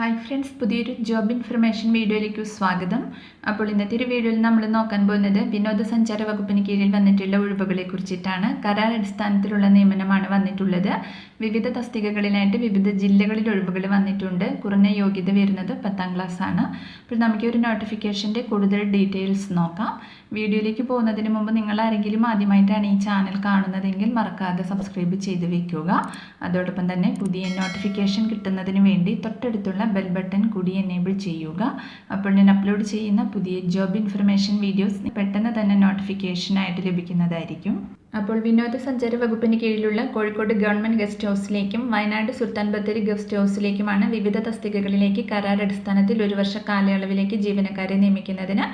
Hi friends, പുതിയൊരു job information വീഡിയോയിലേക്ക് സ്വാഗതം. അപ്പോൾ ഇന്നത്തെ ഒരു വീഡിയോയിൽ നമ്മൾ നോക്കാൻ പോകുന്നത് വിനോദസഞ്ചാര വകുപ്പിന് കീഴിൽ വന്നിട്ടുള്ള ഒഴിവുകളെ കുറിച്ചിട്ടാണ്. കരാർ അടിസ്ഥാനത്തിലുള്ള നിയമനമാണ് വന്നിട്ടുള്ളത്. വിവിധ തസ്തികകളിലായിട്ട് വിവിധ ജില്ലകളിൽ ഒഴിവുകൾ വന്നിട്ടുണ്ട്. കുറഞ്ഞ യോഗ്യത വരുന്നത് 10ാം ക്ലാസ് ആണ്. അപ്പോൾ നമുക്ക് ഒരു നോട്ടിഫിക്കേഷൻ്റെ കൂടുതൽ ഡീറ്റെയിൽസ് നോക്കാം. വീഡിയോയിലേക്ക് പോകുന്നതിന് മുമ്പ് നിങ്ങൾ ആരെങ്കിലും ആദ്യമായിട്ടാണ് ഈ ചാനൽ കാണുന്നതെങ്കിൽ മറക്കാതെ സബ്സ്ക്രൈബ് ചെയ്ത് വെക്കുക. അതോടൊപ്പം തന്നെ പുതിയ നോട്ടിഫിക്കേഷൻ കിട്ടുന്നതിന് വേണ്ടി തൊട്ടടുത്തുള്ള ബെൽ ബട്ടൺ കൂടി എനേബിൾ ചെയ്യുക. അപ്പോൾ ഞാൻ അപ്ലോഡ് ചെയ്യുന്ന പുതിയ ജോബ് ഇൻഫർമേഷൻ വീഡിയോസ് പെട്ടെന്ന് തന്നെ നോട്ടിഫിക്കേഷനായിട്ട് ലഭിക്കുന്നതായിരിക്കും. അപ്പോൾ വിനോദസഞ്ചാര വകുപ്പിന് കീഴിലുള്ള Kozhikode government guest ഹൗസിലേക്കും Wayanad Sultan Bathery guest ഹൗസിലേക്കുമാണ് വിവിധ തസ്തികകളിലേക്ക് കരാർ അടിസ്ഥാനത്തിൽ 1 വർഷ കാലയളവിലേക്ക് ജീവനക്കാരെ നിയമിക്കുന്നതിന്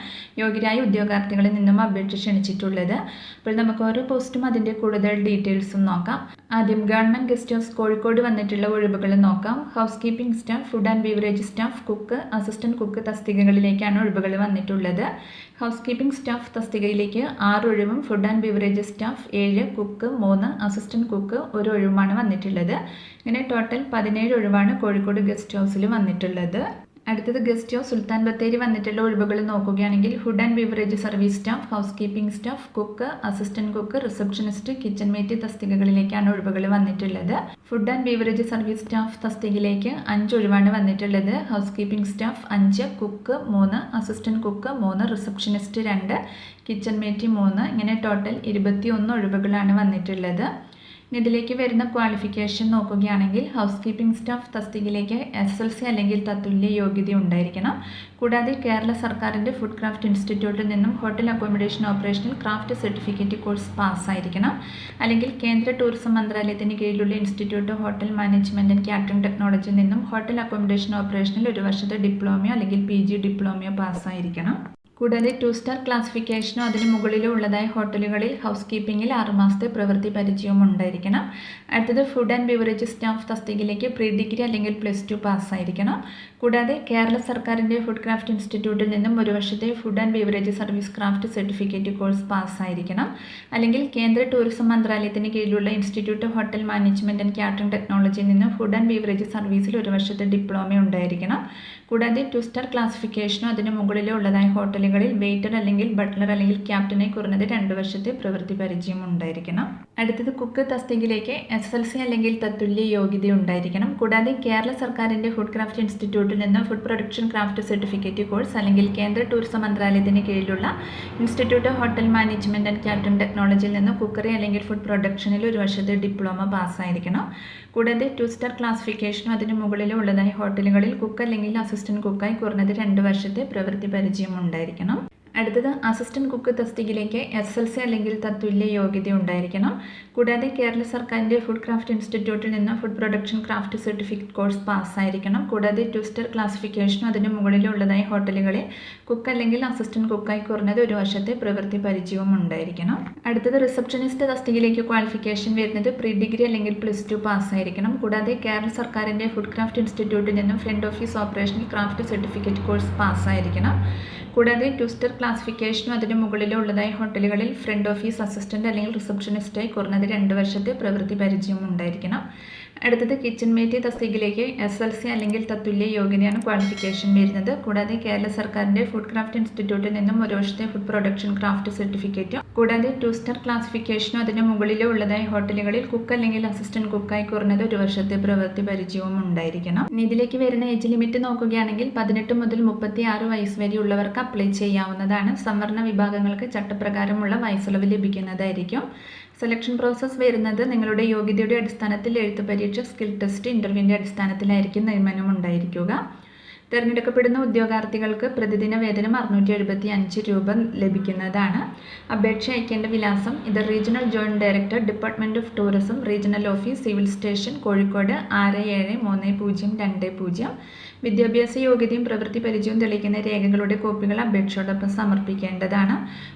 യോഗ്യരായ ഉദ്യോഗാർത്ഥികളിൽ നിന്നും അപേക്ഷ ക്ഷണിച്ചിട്ടുള്ളത്. അപ്പോൾ നമുക്ക് ഓരോ പോസ്റ്റും അതിൻ്റെ കൂടുതൽ ഡീറ്റെയിൽസും നോക്കാം. ആദ്യം ഗവൺമെൻറ് ഗസ്റ്റ് ഹൗസ് കോഴിക്കോട് വന്നിട്ടുള്ള ഒഴിവുകൾ നോക്കാം. Housekeeping staff, food and beverage staff, cook, assistant cook തസ്തികകളിലേക്കാണ് ഒഴിവുകൾ വന്നിട്ടുള്ളത്. ഹൗസ് കീപ്പിംഗ് സ്റ്റാഫ് തസ്തികയിലേക്ക് 6 ഒഴിവും food and beverage staff 7, cook 3, assistant cook 1 ഒഴിവുമാണ് വന്നിട്ടുള്ളത്. ഇങ്ങനെ ടോട്ടൽ 17 ഒഴിവാണ് കോഴിക്കോട് ഗസ്റ്റ് ഹൗസിൽ വന്നിട്ടുള്ളത്. അടുത്തത് ഗസ്റ്റ് ഹൗസ് സുൽത്താൻ ബത്തേരി വന്നിട്ടുള്ള ഒഴിവുകൾ നോക്കുകയാണെങ്കിൽ food and beverage service staff, housekeeping staff, cook, assistant cook, receptionist, kitchen mate തസ്തികകളിലേക്കാണ് ഒഴിവുകൾ വന്നിട്ടുള്ളത്. Food and beverage service staff തസ്തികയിലേക്ക് 5 ഒഴിവാണ് വന്നിട്ടുള്ളത്. Housekeeping staff 5, cook 3, assistant cook 3, receptionist 2, kitchen mate 3, ഇങ്ങനെ ടോട്ടൽ 21 ഒഴിവുകളാണ് വന്നിട്ടുള്ളത്. ഇതിലേക്ക് വരുന്ന ക്വാളിഫിക്കേഷൻ നോക്കുകയാണെങ്കിൽ ഹൗസ് കീപ്പിംഗ് സ്റ്റാഫ് തസ്തികയിലേക്ക് SSLC അല്ലെങ്കിൽ തത്തുല്യ യോഗ്യത ഉണ്ടായിരിക്കണം. കൂടാതെ കേരള സർക്കാരിൻ്റെ ഫുഡ് ക്രാഫ്റ്റ് ഇൻസ്റ്റിറ്റ്യൂട്ടിൽ നിന്നും ഹോട്ടൽ അക്കോമഡേഷൻ ഓപ്പറേഷനിൽ ക്രാഫ്റ്റ് സർട്ടിഫിക്കറ്റ് കോഴ്സ് പാസ്സായിരിക്കണം. അല്ലെങ്കിൽ കേന്ദ്ര ടൂറിസം മന്ത്രാലയത്തിന് കീഴിലുള്ള institute hotel management and catering ടെക്നോളജിയിൽ നിന്നും ഹോട്ടൽ അക്കോമഡേഷൻ ഓപ്പറേഷനിൽ 1 വർഷത്തെ ഡിപ്ലോമയോ അല്ലെങ്കിൽ PG ഡിപ്ലോമയോ പാസ്സായിരിക്കണം. കൂടാതെ 2 സ്റ്റാർ ക്ലാസിഫിക്കേഷനോ അതിന് മുകളിലോ ഉള്ളതായ ഹോട്ടലുകളിൽ ഹൗസ് കീപ്പിങ്ങിൽ 6 മാസത്തെ പ്രവൃത്തി പരിചയവും ഉണ്ടായിരിക്കണം. അടുത്തത് ഫുഡ് ആൻഡ് ബിവറേജ് സ്റ്റാഫ് തസ്തികയിലേക്ക് പ്രീ ഡിഗ്രി അല്ലെങ്കിൽ +2 പാസ്സായിരിക്കണം. കൂടാതെ കേരള സർക്കാരിൻ്റെ ഫുഡ് ക്രാഫ്റ്റ് ഇൻസ്റ്റിറ്റ്യൂട്ടിൽ നിന്നും 1 വർഷത്തെ food and beverage service craft certificate course പാസ്സായിരിക്കണം. അല്ലെങ്കിൽ കേന്ദ്ര ടൂറിസം മന്ത്രാലയത്തിന് കീഴിലുള്ള institute hotel management and catering ടെക്നോളജിയിൽ നിന്ന് ഫുഡ് ആൻഡ് ബിവറേജ് സർവീസിൽ 1 വർഷത്തെ ഡിപ്ലോമ ഉണ്ടായിരിക്കണം. കൂടാതെ 2 സ്റ്റാർ ക്ലാസിഫിക്കേഷനോ അതിന് മുകളിലോ ഉള്ളതായ ഹോട്ടലുകളിൽ വെയിറ്റർ അല്ലെങ്കിൽ ബട്ട്ലർ അല്ലെങ്കിൽ ക്യാപ്റ്റനായി കുറഞ്ഞത് 2 വർഷത്തെ പ്രവൃത്തി പരിചയം ഉണ്ടായിരിക്കണം. അടുത്തത് കുക്ക് തസ്തികയിലേക്ക് SSLC അല്ലെങ്കിൽ തത്തുല്യ യോഗ്യത ഉണ്ടായിരിക്കണം. കൂടാതെ കേരള സർക്കാരിൻ്റെ ഫുഡ് ക്രാഫ്റ്റ് ഇൻസ്റ്റിറ്റ്യൂട്ടിൽ നിന്ന് food production craft certificate course അല്ലെങ്കിൽ കേന്ദ്ര ടൂറിസം മന്ത്രാലയത്തിന് കീഴിലുള്ള institute hotel management and catering ടെക്നോളജിയിൽ നിന്ന് കുക്കറി അല്ലെങ്കിൽ ഫുഡ് പ്രൊഡക്ഷനിൽ 1 വർഷത്തെ ഡിപ്ലോമ പാസ്സായിരിക്കണം. കൂടാതെ 2 സ്റ്റാർ ക്ലാസിഫിക്കേഷനും അതിന് മുകളിലോ ഉള്ളതായ ഹോട്ടലുകളിൽ കുക്ക് അല്ലെങ്കിൽ അസിസ്റ്റൻറ്റ് കുക്കായി കുറഞ്ഞത് 2 വർഷത്തെ പ്രവൃത്തി പരിചയം ഉണ്ടായിരിക്കണം. അടുത്തത് അസിസ്റ്റൻറ്റ് കുക്ക് തസ്തികയിലേക്ക് SSLC അല്ലെങ്കിൽ തത്തുല്യ യോഗ്യത ഉണ്ടായിരിക്കണം. കൂടാതെ കേരള സർക്കാരിൻ്റെ ഫുഡ് ക്രാഫ്റ്റ് ഇൻസ്റ്റിറ്റ്യൂട്ടിൽ നിന്ന് food production craft certificate course പാസ്സായിരിക്കണം. കൂടാതെ 2 സ്റ്റാർ ക്ലാസിഫിക്കേഷനും അതിന് മുകളിലുള്ളതായ ഹോട്ടലുകളിൽ കുക്ക് അല്ലെങ്കിൽ അസിസ്റ്റൻറ്റ് കുക്കായി കുറഞ്ഞത് 1 വർഷത്തെ പ്രവൃത്തി പരിചയവും ഉണ്ടായിരിക്കണം. അടുത്തത് റിസപ്ഷനിസ്റ്റ് തസ്തികയിലേക്ക് ക്വാളിഫിക്കേഷൻ വരുന്നത് പ്രീ ഡിഗ്രി അല്ലെങ്കിൽ +2 പാസ്സായിരിക്കണം. കൂടാതെ കേരള സർക്കാരിൻ്റെ ഫുഡ് ക്രാഫ്റ്റ് ഇൻസ്റ്റിറ്റ്യൂട്ടിൽ നിന്നും ഫ്രണ്ട് ഓഫീസ് ഓപ്പറേഷനിൽ ക്രാഫ്റ്റ് സർട്ടിഫിക്കറ്റ് കോഴ്സ് പാസ്സായിരിക്കണം. കൂടാതെ 2 സ്റ്റാർ ക്ലാസിഫിക്കേഷനും അതിന് മുകളിലോ ഉള്ളതായ ഹോട്ടലുകളിൽ ഫ്രണ്ട് ഓഫീസ് അസിസ്റ്റൻ്റ് അല്ലെങ്കിൽ റിസപ്ഷനിസ്റ്റായി കുറഞ്ഞത് 2 വർഷത്തെ പ്രവൃത്തി പരിചയം ഉണ്ടായിരിക്കണം. അടുത്തത് കിച്ചൺ മേറ്റ് തസ്തികയിലേക്ക് SSLC അല്ലെങ്കിൽ തത്തുല്യ യോഗ്യതയാണ് ക്വാളിഫിക്കേഷൻ വരുന്നത്. കൂടാതെ കേരള സർക്കാരിൻ്റെ ഫുഡ് ക്രാഫ്റ്റ് ഇൻസ്റ്റിറ്റ്യൂട്ടിൽ നിന്നും 1 വർഷത്തെ ഫുഡ് പ്രൊഡക്ഷൻ ക്രാഫ്റ്റ് സർട്ടിഫിക്കറ്റും കൂടാതെ 2 സ്റ്റാർ ക്ലാസിഫിക്കേഷനും അതിന് മുകളിലോ ഉള്ളതായ ഹോട്ടലുകളിൽ കുക്ക് അല്ലെങ്കിൽ അസിസ്റ്റൻറ്റ് കുക്കായി കുറഞ്ഞത് 1 വർഷത്തെ പ്രവൃത്തി പരിചയവും ഉണ്ടായിരിക്കണം. ഇതിലേക്ക് വരുന്ന ഏജ് ലിമിറ്റ് നോക്കുകയാണെങ്കിൽ 18 മുതൽ 36 വയസ്സ് വരെ ഉള്ളവർക്ക് അപ്ലൈ ചെയ്യാവുന്നതാണ്. സംവരണ വിഭാഗങ്ങൾക്ക് ചട്ടപ്രകാരമുള്ള വയസ്സിളവ് ലഭിക്കുന്നതായിരിക്കും. സെലക്ഷൻ പ്രോസസ്സ് വരുന്നത് നിങ്ങളുടെ യോഗ്യതയുടെ അടിസ്ഥാനത്തിൽ എഴുത്ത് പരീക്ഷ, സ്കിൽ ടെസ്റ്റ്, ഇൻ്റർവ്യൂവിൻ്റെ അടിസ്ഥാനത്തിലായിരിക്കും നിയമനം ഉണ്ടായിരിക്കുക. തിരഞ്ഞെടുക്കപ്പെടുന്ന ഉദ്യോഗാർത്ഥികൾക്ക് പ്രതിദിന വേതനം 675 രൂപ ലഭിക്കുന്നതാണ്. അപേക്ഷ അയക്കേണ്ട വിലാസം ഇത് regional joint director, department of tourism, regional office, civil station, Kozhikode 673020. വിദ്യാഭ്യാസ യോഗ്യതയും പ്രവൃത്തി പരിചയവും തെളിയിക്കുന്ന രേഖകളുടെ കോപ്പികൾ അപേക്ഷയോടൊപ്പം സമർപ്പിക്കേണ്ടതാണ്.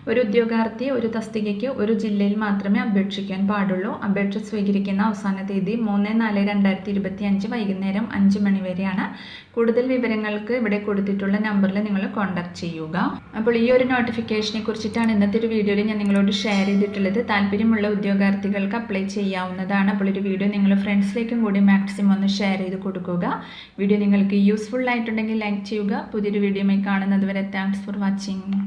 ഒരു ഉദ്യോഗാർത്ഥി ഒരു തസ്തികയ്ക്ക് ഒരു ജില്ലയിൽ മാത്രമേ അപേക്ഷിക്കാൻ പാടുള്ളൂ. അപേക്ഷ സ്വീകരിക്കുന്ന അവസാന തീയതി 3/4/2025 വൈകുന്നേരം 5 മണി വരെയാണ്. കൂടുതൽ വിവരങ്ങൾക്ക് ഇവിടെ കൊടുത്തിട്ടുള്ള നമ്പറിൽ നിങ്ങൾ കോൺടാക്ട് ചെയ്യുക. അപ്പോൾ ഈ ഒരു നോട്ടിഫിക്കേഷനെ കുറിച്ചിട്ടാണ് ഇന്നത്തെ ഒരു വീഡിയോയിൽ ഞാൻ നിങ്ങളോട് ഷെയർ ചെയ്തിട്ടുള്ളത്. താല്പര്യമുള്ള ഉദ്യോഗാർത്ഥികൾക്ക് അപ്ലൈ ചെയ്യാവുന്നതാണ്. അപ്പോൾ ഒരു വീഡിയോ നിങ്ങൾ ഫ്രണ്ട്സിലേക്കും കൂടി മാക്സിമം ഒന്ന് ഷെയർ ചെയ്ത് കൊടുക്കുക. വീഡിയോ നിങ്ങൾക്ക് യൂസ്ഫുൾ ആയിട്ടുണ്ടെങ്കിൽ ലൈക്ക് ചെയ്യുക. പുതിയൊരു വീഡിയോയുമായി കാണുന്നത് വരെ താങ്ക്സ് ഫോർ വാച്ചിങ്.